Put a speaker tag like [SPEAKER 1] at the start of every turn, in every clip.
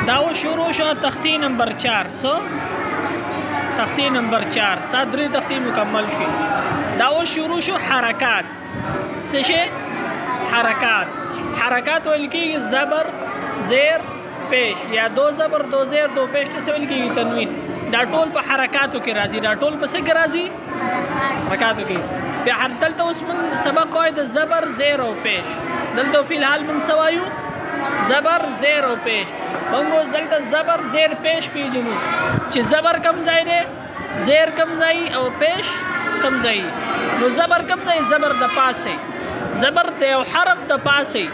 [SPEAKER 1] داو شروع شو تختی نمبر 4 سو تختی نمبر 4 صدری تختی مکمل شي. داو شروع شو حرکات څه شي حرکات. حرکات ویل کېږي زبر زیر پیش یا دو زبر دو زیر دو پیش ته ویل کېږي تنوین. دا ټول په حرکاتو کې راځي. دا ټول په څه کې راځي؟ حرکاتو کې. بیا هر دلته اوس موږ سبق وایو د زبر زیر او پیش. دلته فی الحال موږ څه وایو؟ زبر زیر او پیش. موږ اوس دلته زبر زیر پیش پیژنو چې زبر کم ځای دی، زیر کم ځای او پیش کم ځای. نو زبر کم ځای؟ زبر د پاسه. زبر د یو حرف د پاسه.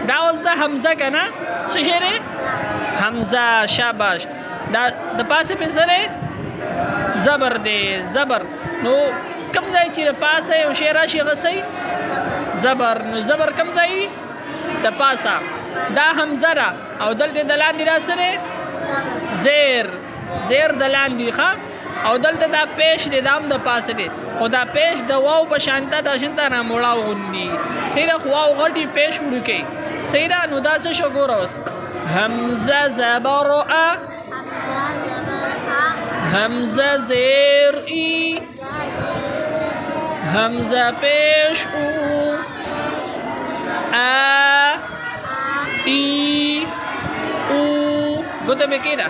[SPEAKER 1] دا اوس د حمزه که نه څه شی دی؟ حمزه. شاباش. دا د پاسه پې څه دی؟ زبر دی. زبر نو کم ځای چې د پاسه یو شی راشي هغه څه زبر. نو زبر کم ځای؟ د پاسه. دا حمزه ده او دلته د لاندې دا څه دی؟ زیر. زیر د لاندې ښه. او دلته دا پیش دی، دا هم د پاسه دی، خو دا پیش د واو په شانته دا شانته راموړاو غوندي. صحیح ده؟ خو واو غټي پیش وړوکی. صحیح ده؟ نو دا څه شو ګوره اوس؟ حمزه زبر ا، حمزه زیر ای، حمزه پیش او، ا ای او. ګوته مې کېده.